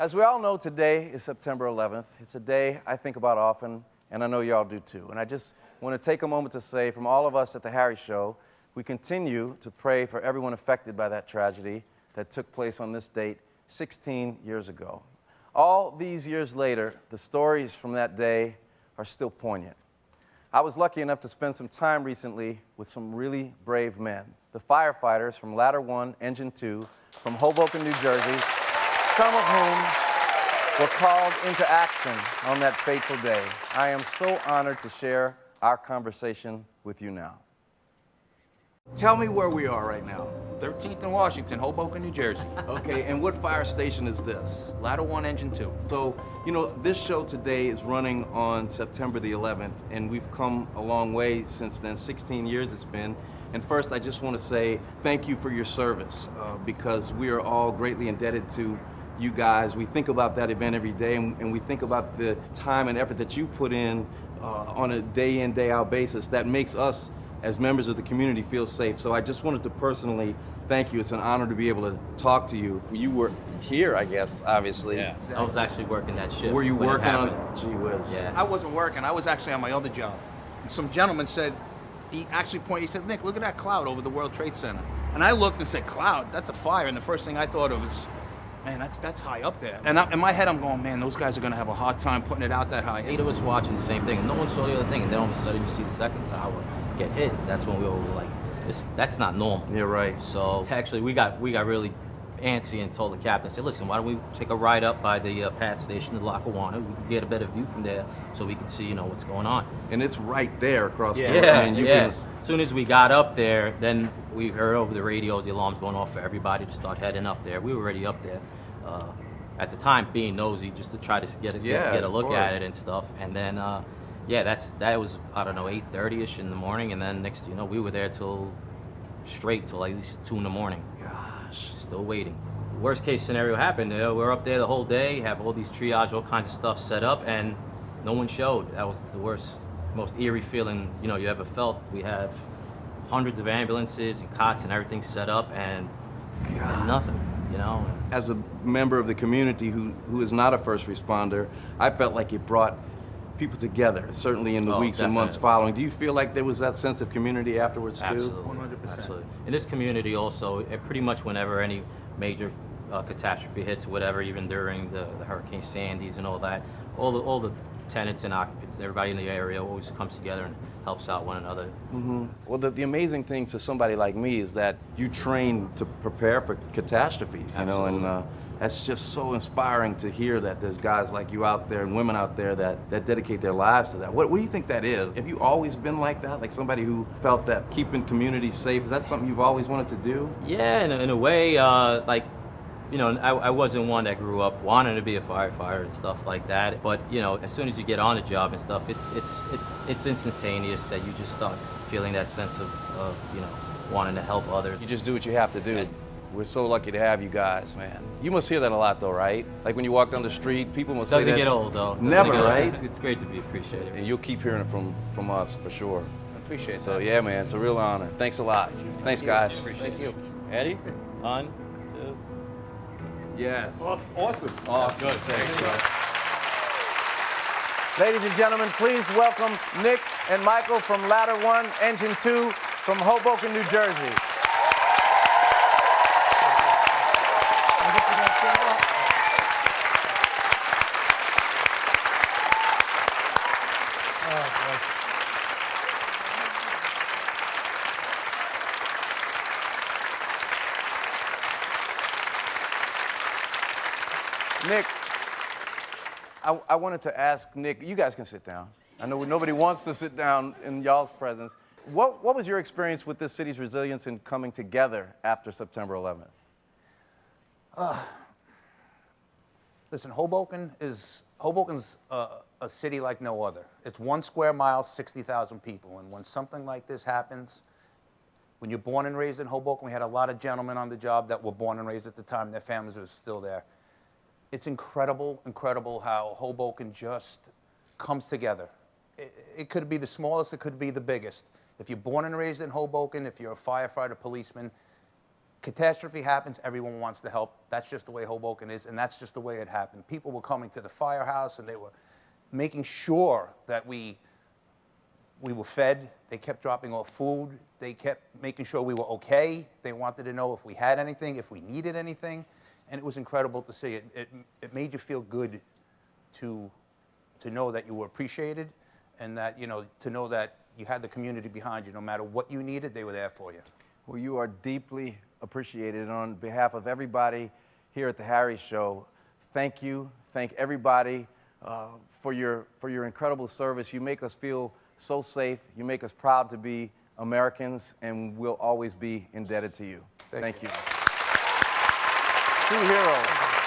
As we all know, today is September 11th. It's a day I think about often, and I know y'all do too. And I just want to take a moment to say, from all of us at The Harry Show, we continue to pray for everyone affected by that tragedy that took place on this date 16 years ago. All these years later, the stories from that day are still poignant. I was lucky enough to spend some time recently with some really brave men, the firefighters from Ladder 1, Engine 2, from Hoboken, New Jersey, some of whom were called into action on that fateful day. I am so honored to share our conversation with you now. Tell me where we are right now. 13th and Washington, Hoboken, New Jersey. Okay, and what fire station is this? Ladder 1, Engine 2. So, you know, this show today is running on September the 11th, and we've come a long way since then. 16 years it's been. And first, I just want to say thank you for your service, because we are all greatly indebted to you guys. We think about that event every day, and we think about the time and effort that you put in on a day-in, day-out basis that makes us, as members of the community, feel safe. So I just wanted to personally thank you. It's an honor to be able to talk to you. You were here, I guess, obviously. Yeah, I was actually working that shift. Were you when it working on? happened. Gee whiz. Yeah. I wasn't working. I was actually on my other job. And some gentleman said, he actually pointed, he said, Nick, look at that cloud over the World Trade Center. And I looked and said, cloud? That's a fire. And the first thing I thought of is, man, that's high up there. And in my head, I'm going, man, those guys are going to have a hard time putting it out that high. 8 of us watching the same thing, and no one saw the other thing. And then all of a sudden, you see the second tower get hit. That's when we all were like, that's not normal. You're right. So actually, we got really antsy and told the captain, said, listen, why don't we take a ride up by the PAT station in Lackawanna? We can get a better view from there so we can see, you know, what's going on. And it's right there across the road. Yeah, I mean, you yeah. can. As soon as we got up there, then we heard over the radios the alarms going off for everybody to start heading up there. We were already up there. At the time, being nosy, just to try to get a look at it and stuff. And then, that was, I don't know, 8:30ish in the morning. And then next, you know, we were there till at least 2 in the morning. Gosh. Still waiting. Worst case scenario happened. We're up there the whole day, have all these triage, all kinds of stuff set up, and no one showed. That was the worst, most eerie feeling, you know, you ever felt. We have hundreds of ambulances and cots and everything set up, and nothing, you know. As a member of the community who is not a first responder, I felt like it brought people together, certainly in the weeks and months following. Do you feel like there was that sense of community afterwards too? Absolutely. 100%. Absolutely. In this community also, pretty much whenever any major catastrophe hits, whatever, even during the Hurricane Sandy's and all that, all the tenants and occupants, everybody in the area always comes together and helps out one another. Mm-hmm. Well, the amazing thing to somebody like me is that you train to prepare for catastrophes, you know, and that's just so inspiring to hear that there's guys like you out there and women out there that dedicate their lives to that. What do you think that is? Have you always been like that? Like somebody who felt that keeping communities safe, is that something you've always wanted to do? Yeah, in a way, like, you know, I wasn't one that grew up wanting to be a firefighter and stuff like that. But, you know, as soon as you get on the job and stuff, it's instantaneous that you just start feeling that sense of, you know, wanting to help others. You just do what you have to do. We're so lucky to have you guys, man. You must hear that a lot, though, right? Like when you walk down the street, people must say that. Doesn't get old, though. Never, right? It's great to be appreciated. And you'll keep hearing it from us, for sure. I appreciate it. So, yeah, man, it's a real honor. Thanks a lot. Thanks, guys. Thank you. Ready? 1, 2. Yes. Awesome. Awesome. Good, thanks, bro. Ladies and gentlemen, please welcome Nick and Michael from Ladder 1, Engine 2, from Hoboken, New Jersey. Nick, I wanted to ask Nick, you guys can sit down. I know nobody wants to sit down in y'all's presence. What was your experience with this city's resilience in coming together after September 11th? Listen, Hoboken's a city like no other. It's 1 square mile, 60,000 people. And when something like this happens, when you're born and raised in Hoboken, we had a lot of gentlemen on the job that were born and raised at the time. Their families were still there. It's incredible how Hoboken just comes together. It could be the smallest, it could be the biggest. If you're born and raised in Hoboken, if you're a firefighter, policeman, catastrophe happens, everyone wants to help. That's just the way Hoboken is, and that's just the way it happened. People were coming to the firehouse, and they were making sure that we were fed. They kept dropping off food. They kept making sure we were okay. They wanted to know if we had anything, if we needed anything, and it was incredible to see. It made you feel good to know that you were appreciated, and that, you know, to know that you had the community behind you. No matter what you needed, they were there for you. Well, you are deeply appreciated. And on behalf of everybody here at the Harry Show, thank you. Thank everybody for your incredible service. You make us feel so safe. You make us proud to be Americans, and we'll always be indebted to you. Thank you. True heroes.